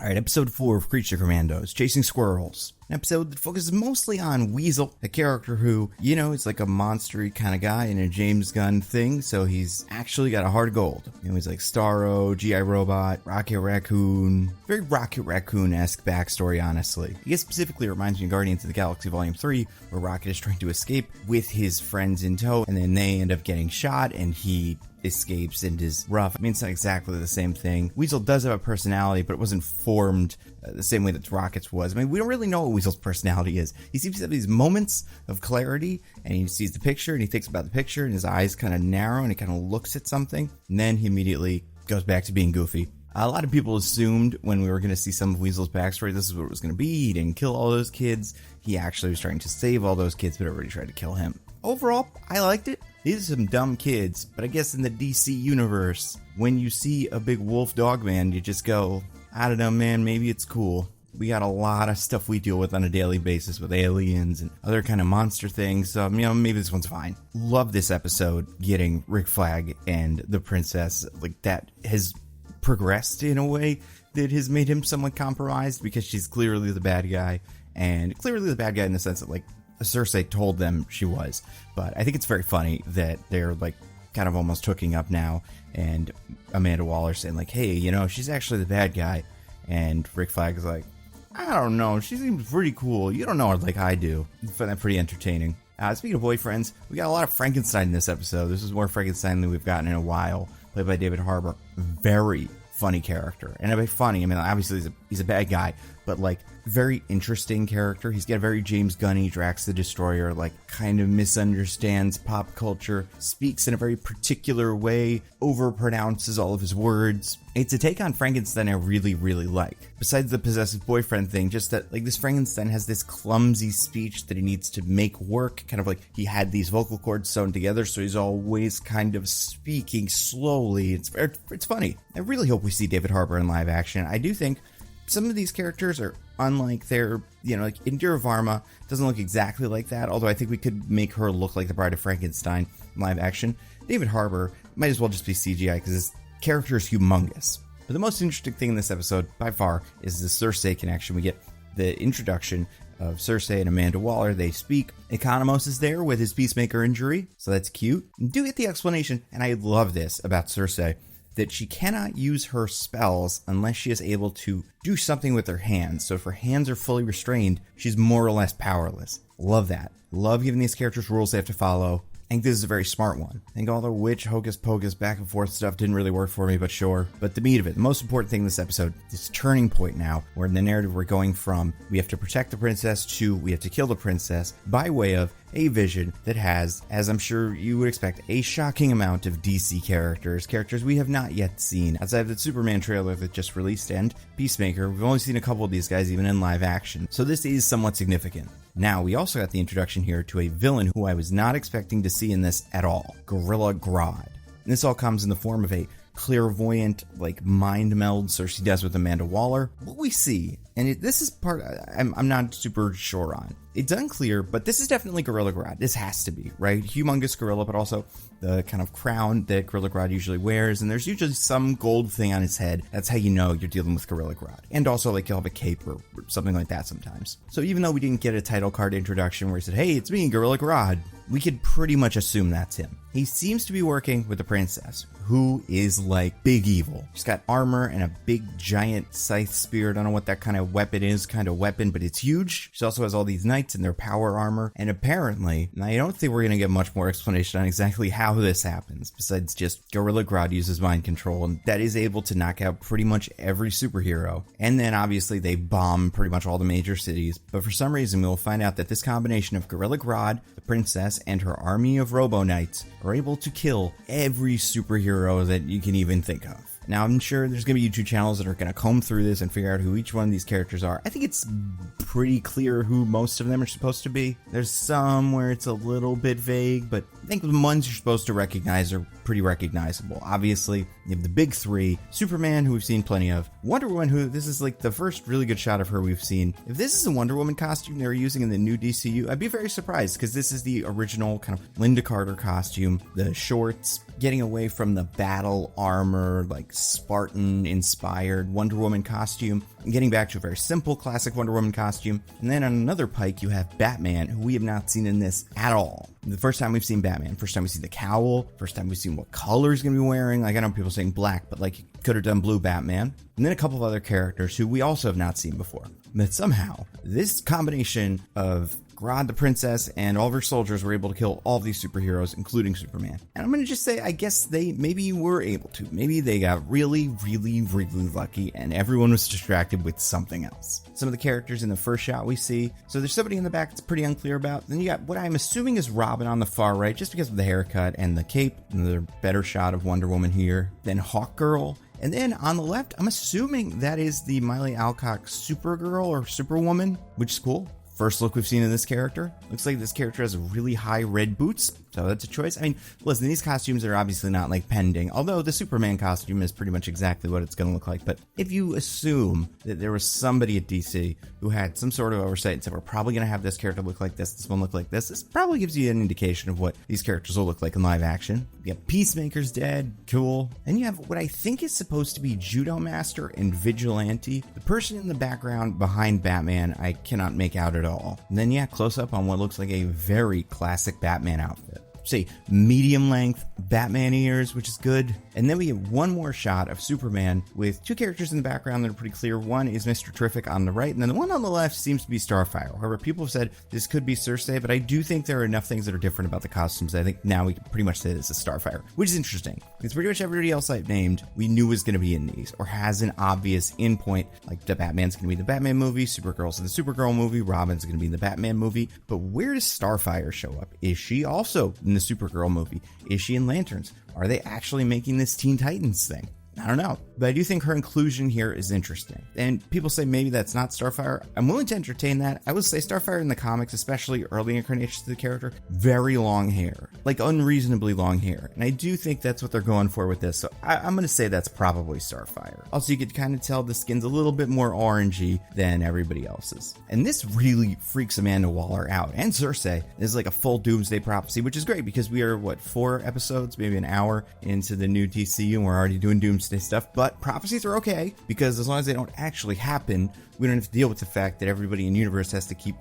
Alright, episode 4 of Creature Commandos, Chasing Squirrels. An episode that focuses mostly on Weasel, a character who, is like a monstery kind of guy in a James Gunn thing, so he's actually got a heart of gold. He's like Starro, G.I. Robot, Rocket Raccoon. Very Rocket Raccoon-esque backstory, honestly. I guess specifically it reminds me of Guardians of the Galaxy Volume 3, where Rocket is trying to escape with his friends in tow, and then they end up getting shot, and he escapes and is rough. I mean, it's not exactly the same thing. Weasel does have a personality, but it wasn't formed the same way that Rocket's was. I mean, we don't really know what Weasel's personality is. He seems to have these moments of clarity, and he sees the picture, and he thinks about the picture, and his eyes kind of narrow, and he kind of looks at something, and then he immediately goes back to being goofy. A lot of people assumed when we were going to see some of Weasel's backstory, this is what it was going to be. He didn't kill all those kids. He actually was trying to save all those kids, but everybody tried to kill him. Overall, I liked it. These are some dumb kids, but I guess in the DC universe, when you see a big wolf dog man, you just go, I don't know, man, maybe it's cool. We got a lot of stuff we deal with on a daily basis with aliens and other kind of monster things, so, maybe this one's fine. Love this episode, getting Rick Flag and the princess, like, that has progressed in a way that has made him somewhat compromised, because she's clearly the bad guy, and clearly the bad guy in the sense that, like, Cersei told them she was, but I think it's very funny that they're like kind of almost hooking up now, and Amanda Waller saying like, hey, she's actually the bad guy, and Rick Flag is like, I don't know, she seems pretty cool, you don't know her like I do. I find that pretty entertaining. Speaking of boyfriends, we got a lot of Frankenstein in this episode. This is more Frankenstein than we've gotten in a while, played by David Harbour. Very funny character, and by funny, I mean obviously he's a bad guy, but like very interesting character. He's got a very James Gunny Drax the Destroyer, like kind of misunderstands pop culture, speaks in a very particular way, overpronounces all of his words. It's a take on Frankenstein I really, really like. Besides the possessive boyfriend thing, just that like this Frankenstein has this clumsy speech that he needs to make work, kind of like he had these vocal cords sewn together, so he's always kind of speaking slowly. It's funny. I really hope we see David Harbour in live action. I do think some of these characters are unlike their, like Indira Varma doesn't look exactly like that, although I think we could make her look like the Bride of Frankenstein in live action. David Harbour might as well just be CGI because his character is humongous. But the most interesting thing in this episode, by far, is the Cersei connection. We get the introduction of Cersei and Amanda Waller. They speak. Economos is there with his peacemaker injury, so that's cute. You do get the explanation, and I love this about Cersei, that she cannot use her spells unless she is able to do something with her hands. So if her hands are fully restrained, she's more or less powerless. Love that. Love giving these characters rules they have to follow. I think this is a very smart one. I think all the witch, hocus pocus, back and forth stuff didn't really work for me, but sure. But the meat of it, the most important thing in this episode, this turning point now, where in the narrative we're going from, we have to protect the princess to we have to kill the princess by way of a vision that has, as I'm sure you would expect, a shocking amount of DC characters we have not yet seen. Outside of the Superman trailer that just released and Peacemaker, we've only seen a couple of these guys even in live action, so this is somewhat significant. Now, we also got the introduction here to a villain who I was not expecting to see in this at all, Gorilla Grodd. And this all comes in the form of a clairvoyant, like, mind meld Cersei does with Amanda Waller. What we see, and this is part I'm not super sure on. It's unclear, but this is definitely Gorilla Grodd. This has to be, right? Humongous gorilla, but also the kind of crown that Gorilla Grodd usually wears, and there's usually some gold thing on his head. That's how you know you're dealing with Gorilla Grodd. And also, like, he'll have a cape or something like that sometimes. So even though we didn't get a title card introduction where he said, hey, it's me, Gorilla Grodd, we could pretty much assume that's him. He seems to be working with the princess, who is like big evil. She's got armor and a big giant scythe spear. I don't know what that kind of weapon is, but it's huge. She also has all these knights in their power armor. And apparently, and I don't think we're going to get much more explanation on exactly how this happens, besides just Gorilla Grodd uses mind control, and that is able to knock out pretty much every superhero. And then obviously they bomb pretty much all the major cities. But for some reason, we will find out that this combination of Gorilla Grodd, the princess, and her army of Robo Knights are able to kill every superhero that you can even think of. Now, I'm sure there's going to be YouTube channels that are going to comb through this and figure out who each one of these characters are. I think it's pretty clear who most of them are supposed to be. There's some where it's a little bit vague, but I think the ones you're supposed to recognize are pretty recognizable. Obviously, you have the big three. Superman, who we've seen plenty of. Wonder Woman, who this is like the first really good shot of her we've seen. If this is a Wonder Woman costume they were using in the new DCU, I'd be very surprised, because this is the original kind of Linda Carter costume. The shorts, getting away from the battle armor, like Spartan-inspired Wonder Woman costume, getting back to a very simple classic Wonder Woman costume. And then on another pike, you have Batman, who we have not seen in this at all. The first time we've seen Batman, first time we see the cowl, first time we've seen what color he's going to be wearing. Like, I know people saying black, but like, you could have done blue Batman. And then a couple of other characters who we also have not seen before. But somehow, this combination of Grodd the princess and all of her soldiers were able to kill all of these superheroes, including Superman. And I'm going to just say, I guess they maybe were able to. Maybe they got really, really, really lucky and everyone was distracted with something else. Some of the characters in the first shot we see. So there's somebody in the back that's pretty unclear about. Then you got what I'm assuming is Robin on the far right, just because of the haircut and the cape. Another better shot of Wonder Woman here. Then Hawkgirl. And then on the left, I'm assuming that is the Miley Alcock Supergirl or Superwoman, which is cool. First look we've seen of this character. Looks like this character has really high red boots, so that's a choice. I mean, listen, these costumes are obviously not like pending, although the Superman costume is pretty much exactly what it's going to look like. But if you assume that there was somebody at DC who had some sort of oversight and said, we're probably going to have this character look like this one look like this probably gives you an indication of what these characters will look like in live action. You have Peacemaker's dead, cool. And you have what I think is supposed to be Judo Master and Vigilante. The person in the background behind Batman, I cannot make out at all. And then, yeah, close up on what looks like a very classic Batman outfit. Say medium length Batman ears, which is good. And then we have one more shot of Superman with two characters in the background that are pretty clear. One is Mr. Terrific on the right, and then the one on the left seems to be Starfire. However, people have said this could be Cersei, but I do think there are enough things that are different about the costumes. I think now we can pretty much say this is Starfire, which is interesting. Because pretty much everybody else I've named, we knew was going to be in these, or has an obvious in point, like the Batman's going to be the Batman movie, Supergirl's in the Supergirl movie, Robin's going to be in the Batman movie. But where does Starfire show up? Is she also in the Supergirl movie? Is she in Lanterns? Are they actually making this Teen Titans thing? I don't know, but I do think her inclusion here is interesting. And people say maybe that's not Starfire. I'm willing to entertain that. I would say Starfire in the comics, especially early incarnations of the character, very long hair, like unreasonably long hair. And I do think that's what they're going for with this. So I'm going to say that's probably Starfire. Also, you could kind of tell the skin's a little bit more orangey than everybody else's. And this really freaks Amanda Waller out. And Cersei is like a full doomsday prophecy, which is great because we are, 4 episodes, maybe an hour into the new DCU, and we're already doing doomsday stuff. But prophecies are okay because as long as they don't actually happen, we don't have to deal with the fact that everybody in the universe has to keep,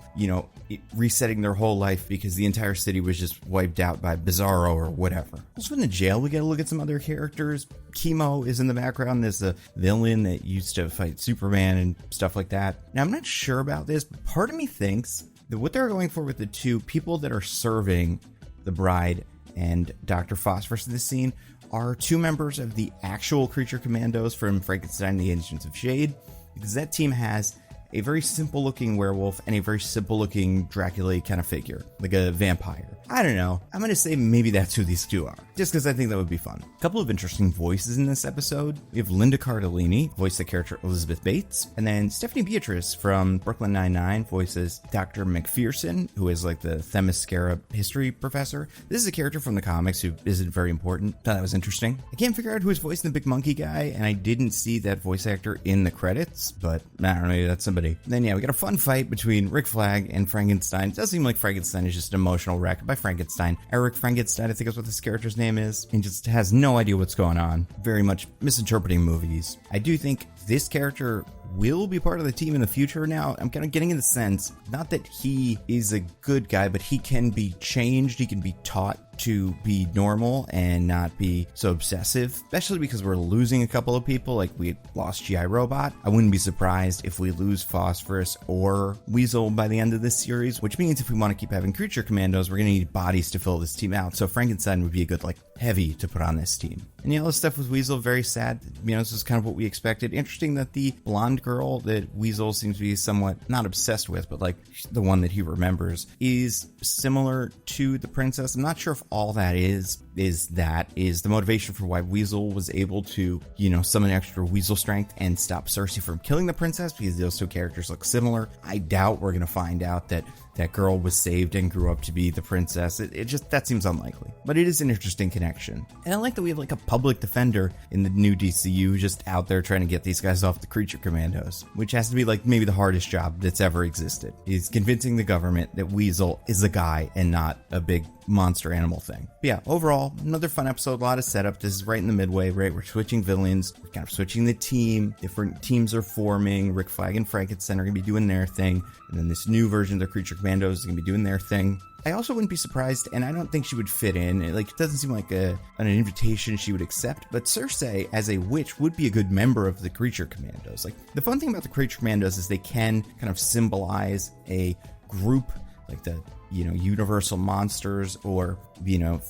resetting their whole life because the entire city was just wiped out by Bizarro or whatever. Also in the jail, we get to look at some other characters. Chemo is in the background. There's a villain that used to fight Superman and stuff like that. Now, I'm not sure about this, but part of me thinks that what they're going for with the two people that are serving the bride and Dr. Phosphorus in this scene are two members of the actual creature Commandos from Frankenstein and the Agents of Shade, because that team has a very simple looking werewolf and a very simple looking Dracula kind of figure, like a vampire. I don't know. I'm going to say maybe that's who these two are, just because I think that would be fun. A couple of interesting voices in this episode. We have Linda Cardellini, voice the character Elizabeth Bates, and then Stephanie Beatrice from Brooklyn Nine-Nine voices Dr. McPherson, who is like the Themyscira history professor. This is a character from the comics who isn't very important. Thought that was interesting. I can't figure out who is voicing the big monkey guy, and I didn't see that voice actor in the credits, but I don't know, maybe that's somebody. Then yeah, we got a fun fight between Rick Flag and Frankenstein. It does seem like Frankenstein is just an emotional wreck by Frankenstein. Eric Frankenstein, I think is what this character's name is, and just has no idea what's going on. Very much misinterpreting movies. I do think this character will be part of the team in the future now. I'm kind of getting in the sense, not that he is a good guy, but he can be changed. He can be taught to be normal and not be so obsessive, especially because we're losing a couple of people. Like we lost G.I. Robot. I wouldn't be surprised if we lose Phosphorus or Weasel by the end of this series, which means if we want to keep having creature commandos, we're going to need bodies to fill this team out. So Frankenstein would be a good heavy to put on this team. And the other stuff with Weasel, very sad. This is kind of what we expected. Interesting that the blonde girl that Weasel seems to be somewhat not obsessed with, but the one that he remembers, is similar to the princess. I'm not sure if all that is the motivation for why Weasel was able to, summon extra Weasel strength and stop Cersei from killing the princess, because those two characters look similar. I doubt we're going to find out that that girl was saved and grew up to be the princess. It just, that seems unlikely. But it is an interesting connection. And I like that we have like a public defender in the new DCU just out there trying to get these guys off the creature commandos, which has to be like maybe the hardest job that's ever existed, is convincing the government that Weasel is a guy and not a big monster animal thing. But yeah, overall, another fun episode, a lot of setup. This is right in the midway, right? We're switching villains, we're kind of switching the team, different teams are forming. Rick Flag and Frankenstein are going to be doing their thing, and then this new version of the Creature Commandos is going to be doing their thing. I also wouldn't be surprised, and I don't think she would fit in. It doesn't seem like an invitation she would accept, but Cersei, as a witch, would be a good member of the Creature Commandos. Like, the fun thing about the Creature Commandos is they can kind of symbolize a group, like the, universal monsters or,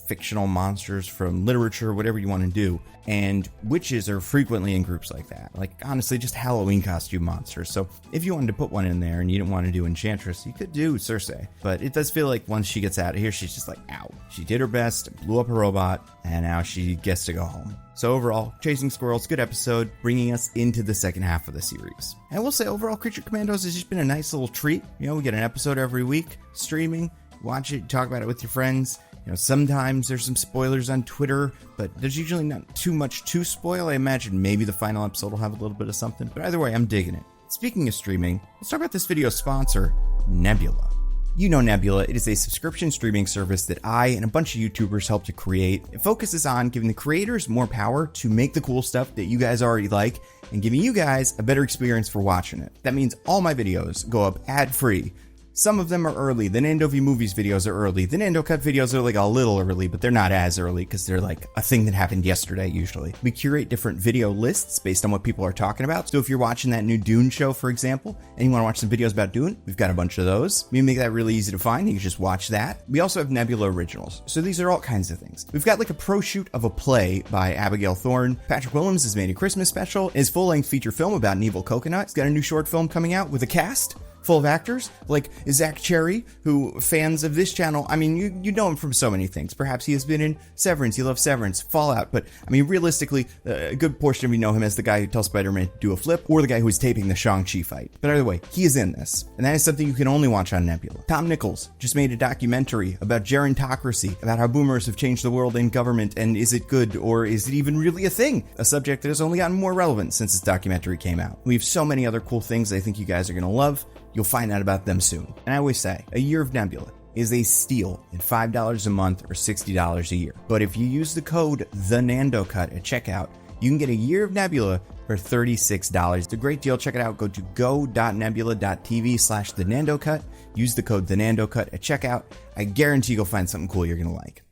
fictional monsters from literature, whatever you want to do. And witches are frequently in groups like that. Like, honestly, just Halloween costume monsters. So if you wanted to put one in there and you didn't want to do Enchantress, you could do Cersei. But it does feel like once she gets out of here, she's just like, out. She did her best, blew up a robot, and now she gets to go home. So overall, Chasing Squirrels, good episode, bringing us into the second half of the series. And I will say, overall, Creature Commandos has just been a nice little treat. We get an episode every week, streaming, watch it, talk about it with your friends. Sometimes there's some spoilers on Twitter, but there's usually not too much to spoil. I imagine maybe the final episode will have a little bit of something, but either way, I'm digging it. Speaking of streaming, let's talk about this video's sponsor, Nebula. You know Nebula, it is a subscription streaming service that I and a bunch of YouTubers helped to create. It focuses on giving the creators more power to make the cool stuff that you guys already like and giving you guys a better experience for watching it. That means all my videos go up ad-free. Some of them are early. The Nando V Movies videos are early. The Nando Cut videos are like a little early, but they're not as early because they're like a thing that happened yesterday usually. We curate different video lists based on what people are talking about. So if you're watching that new Dune show, for example, and you want to watch some videos about Dune, we've got a bunch of those. We make that really easy to find. You can just watch that. We also have Nebula Originals. So these are all kinds of things. We've got like a pro shoot of a play by Abigail Thorne. Patrick Willems has made a Christmas special. His full-length feature film about an evil coconut. He's got a new short film coming out with a cast full of actors like Zach Cherry, who fans of this channel, you know him from so many things. Perhaps he has been in Severance. You love Severance, Fallout, but realistically, a good portion of you know him as the guy who tells Spider-Man to do a flip, or the guy who was taping the Shang-Chi fight. But either way, he is in this, and that is something you can only watch on Nebula. Tom Nichols just made a documentary about gerontocracy, about how boomers have changed the world and government, and is it good, or is it even really a thing? A subject that has only gotten more relevant since this documentary came out. We have so many other cool things I think you guys are going to love. You'll find out about them soon. And I always say, a year of Nebula is a steal at $5 a month or $60 a year. But if you use the code TheNandoCut at checkout, you can get a year of Nebula for $36. It's a great deal. Check it out. Go to go.nebula.tv/TheNandoCut. Use the code TheNandoCut at checkout. I guarantee you'll find something cool you're going to like.